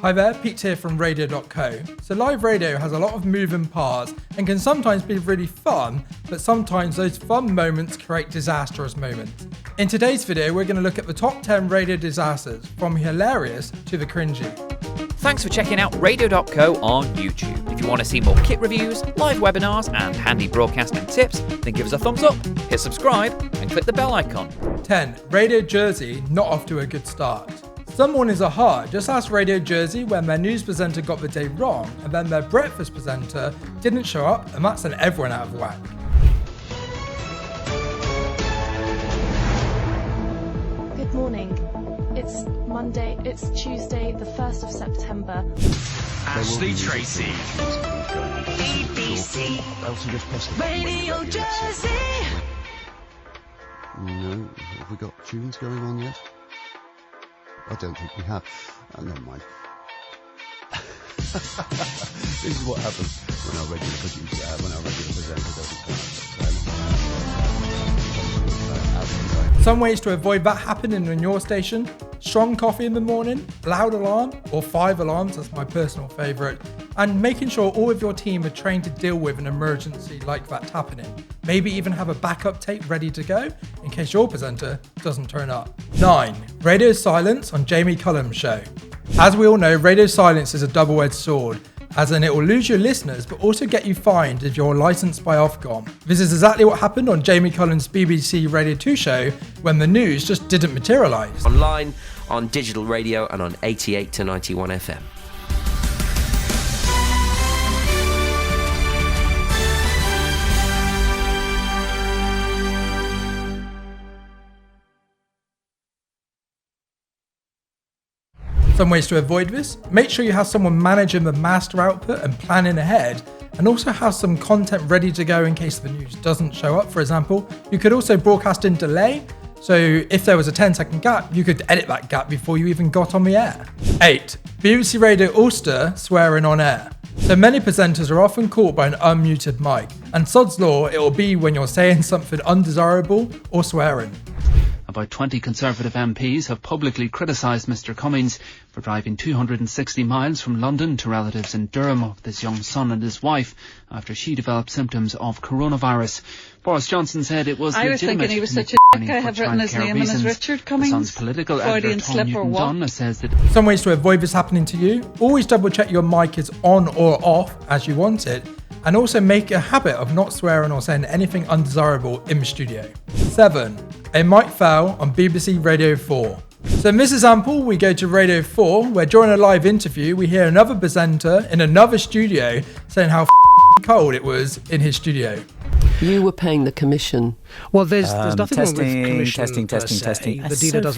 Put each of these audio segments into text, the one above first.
Hi there, Pete here from Radio.co. So live radio has a lot of moving parts and can sometimes be really fun, but sometimes those fun moments create disastrous moments. In today's video, we're going to look at the top 10 radio disasters, from hilarious to the cringy. Thanks for checking out Radio.co on YouTube. If you want to see more kit reviews, live webinars and handy broadcasting tips, then give us a thumbs up, hit subscribe and click the bell icon. 10. Radio Jersey not off to a good start. Some mornings are hard. Just ask Radio Jersey when their news presenter got the day wrong and then their breakfast presenter didn't show up, and that sent everyone out of whack. Good morning. It's Tuesday, the 1st of September. Ashley Tracy. BBC Radio Jersey. No, have we got tunes going on yet? I don't think we have. Never mind. This is what happens when our regular presenter doesn't come. Some ways to avoid that happening on your station: strong coffee in the morning, loud alarm, or 5 alarms, that's my personal favourite, and making sure all of your team are trained to deal with an emergency like that's happening. Maybe even have a backup tape ready to go in case your presenter doesn't turn up. 9. Radio silence on Jamie Cullum's show. As we all know, radio silence is a double-edged sword, as in it will lose your listeners but also get you fined if you're licensed by Ofcom. This is exactly what happened on Jamie Cullum's BBC Radio 2 show when the news just didn't materialise. Online, on digital radio and on 88 to 91 FM. Some ways to avoid this: make sure you have someone managing the master output and planning ahead, and also have some content ready to go in case the news doesn't show up. For example, you could also broadcast in delay, so if there was a 10-second gap, you could edit that gap before you even got on the air. 8. BBC Radio Ulster swearing on air. So many presenters are often caught by an unmuted mic, and sod's law, it will be when you're saying something undesirable or swearing. About 20 Conservative MPs have publicly criticised Mr Cummings for driving 260 miles from London to relatives in Durham with his young son and his wife after she developed symptoms of coronavirus. Boris Johnson said it was legitimate. I was thinking he was such a dick. I have written his name in as Richard Cummings. The Sun's political editor Tom Newton-Dunn says that... Some ways to avoid this happening to you: always double check your mic is on or off as you want it, and also make a habit of not swearing or saying anything undesirable in the studio. 7. A mic fell on BBC Radio 4. So in this example, we go to Radio 4, where during a live interview, we hear another presenter in another studio saying how cold it was in his studio. You were paying the commission. Well, there's nothing wrong with commission. Testing. The dealer does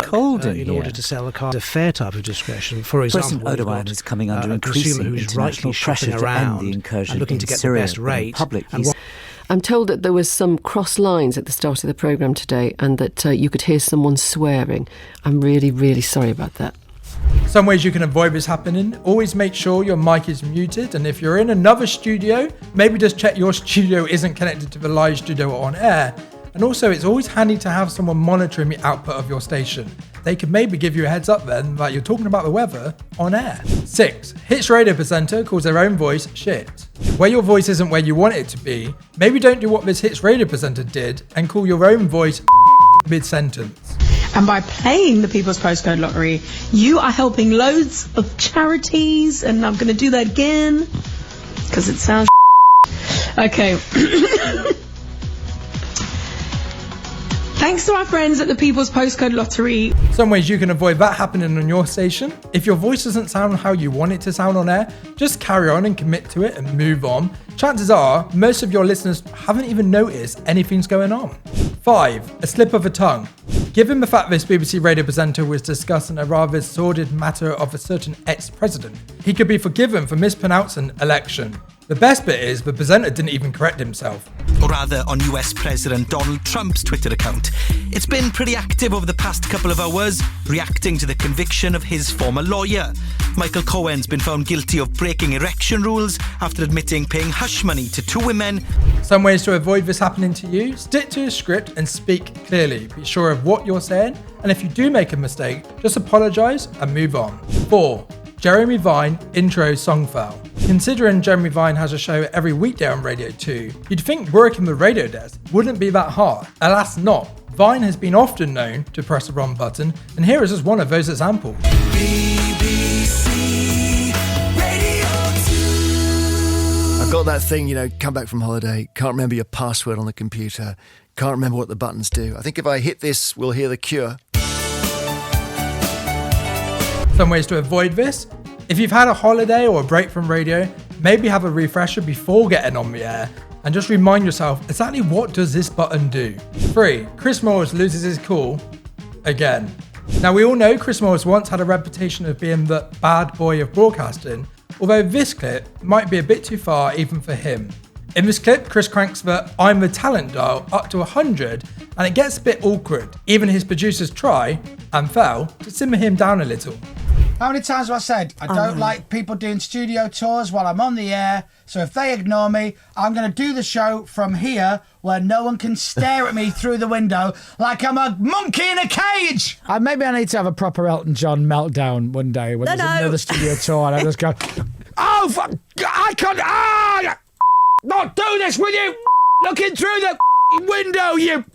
cold in order to sell a car. A fair type of discretion. For example, President Erdogan is coming under increasing international pressure to end the incursion and looking to get the best rate. I'm told that there was some cross lines at the start of the programme today and that you could hear someone swearing. I'm really, really sorry about that. Some ways you can avoid this happening: always make sure your mic is muted, and if you're in another studio, maybe just check your studio isn't connected to the live studio or on air. And also, it's always handy to have someone monitoring the output of your station. They could maybe give you a heads up then that you're talking about the weather on air. 6. Hits radio presenter calls their own voice shit. Where your voice isn't where you want it to be, maybe don't do what this Hits radio presenter did and call your own voice mid-sentence. And by playing the People's Postcode Lottery, you are helping loads of charities, and I'm going to do that again because it sounds okay. Thanks to our friends at the People's Postcode Lottery. Some ways you can avoid that happening on your station: if your voice doesn't sound how you want it to sound on air, just carry on and commit to it and move on. Chances are, most of your listeners haven't even noticed anything's going on. 5. A slip of a tongue. Given the fact this BBC radio presenter was discussing a rather sordid matter of a certain ex-president, he could be forgiven for mispronouncing election. The best bit is the presenter didn't even correct himself. Or rather, on US President Donald Trump's Twitter account. It's been pretty active over the past couple of hours, reacting to the conviction of his former lawyer. Michael Cohen's been found guilty of breaking erection rules after admitting paying hush money to 2 women. Some ways to avoid this happening to you: stick to a script and speak clearly. Be sure of what you're saying, and if you do make a mistake, just apologise and move on. 4. Jeremy Vine intro Songfell. Considering Jeremy Vine has a show every weekday on Radio 2, you'd think working the radio desk wouldn't be that hard. Alas not. Vine has been often known to press the wrong button, and here is just one of those examples. I've got that thing, come back from holiday, can't remember your password on the computer, can't remember what the buttons do. I think if I hit this, we'll hear The Cure. Some ways to avoid this. If you've had a holiday or a break from radio, maybe have a refresher before getting on the air and just remind yourself exactly what does this button do. 3. Chris Morris loses his cool again. Now we all know Chris Morris once had a reputation of being the bad boy of broadcasting, although this clip might be a bit too far even for him. In this clip, Chris cranks the I'm the talent dial up to 100 and it gets a bit awkward. Even his producers try, and fail, to simmer him down a little. How many times have I said, I don't like people doing studio tours while I'm on the air, so if they ignore me, I'm going to do the show from here where no one can stare at me through the window like I'm a monkey in a cage! Maybe I need to have a proper Elton John meltdown one day when there's another studio tour and I just go, oh, fuck, I can't, not do this with you, looking through the window, you.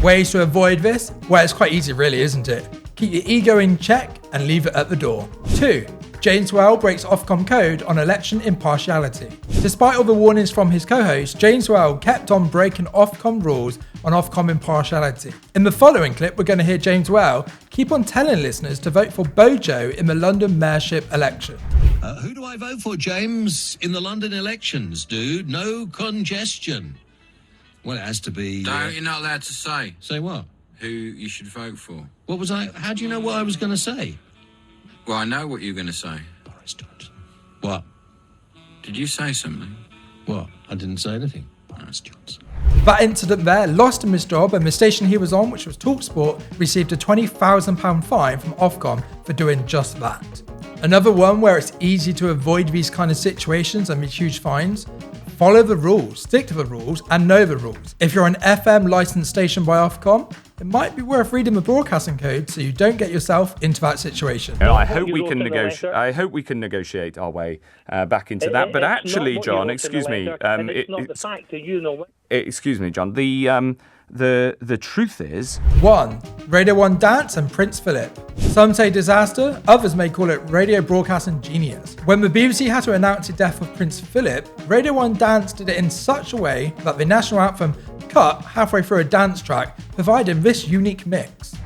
Ways to avoid this? Well, it's quite easy really, isn't it? Keep your ego in check and leave it at the door. 2. James Well breaks Ofcom code on election impartiality. Despite all the warnings from his co-host, James Well kept on breaking Ofcom rules on Ofcom impartiality. In the following clip, we're going to hear James Well keep on telling listeners to vote for Bojo in the London mayorship election. Who do I vote for, James, in the London elections, dude? No congestion. Well, it has to be... No, you're not allowed to say. Say what? Who you should vote for. What was I... How do you know what I was going to say? Well, I know what you're going to say. Boris Johnson. What? Did you say something? What? I didn't say anything. Boris Johnson. That incident there lost him his job, and the station he was on, which was TalkSport, received a £20,000 fine from Ofcom for doing just that. Another one where it's easy to avoid these kind of situations and these huge fines. Follow the rules, stick to the rules, and know the rules. If you're an FM licensed station by Ofcom, it might be worth reading the broadcasting code so you don't get yourself into that situation. I hope we can negotiate. I hope we can negotiate our way back into that. But actually, John, excuse me. Excuse me, John. The truth is... 1. Radio 1 Dance and Prince Philip. Some say disaster, others may call it radio broadcasting genius. When the BBC had to announce the death of Prince Philip, Radio 1 Dance did it in such a way that the national anthem cut halfway through a dance track, providing this unique mix.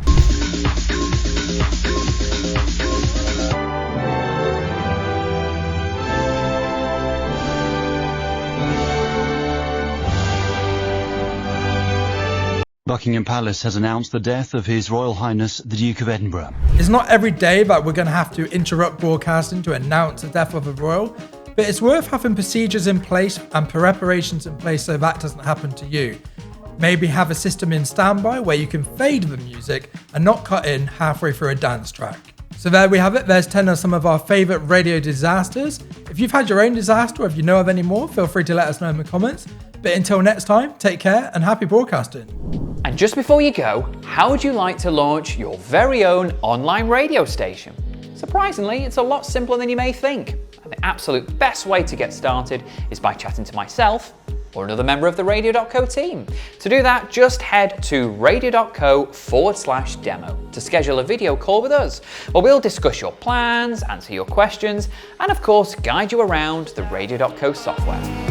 Buckingham Palace has announced the death of His Royal Highness the Duke of Edinburgh. It's not every day that we're going to have to interrupt broadcasting to announce the death of a royal, but it's worth having procedures in place and preparations in place so that doesn't happen to you. Maybe have a system in standby where you can fade the music and not cut in halfway through a dance track. So there we have it. There's 10 of some of our favourite radio disasters. If you've had your own disaster or if you know of any more, feel free to let us know in the comments. But until next time, take care and happy broadcasting. And just before you go, how would you like to launch your very own online radio station? Surprisingly, it's a lot simpler than you may think. And the absolute best way to get started is by chatting to myself or another member of the Radio.co team. To do that, just head to Radio.co/demo to schedule a video call with us, where we'll discuss your plans, answer your questions, and of course, guide you around the Radio.co software.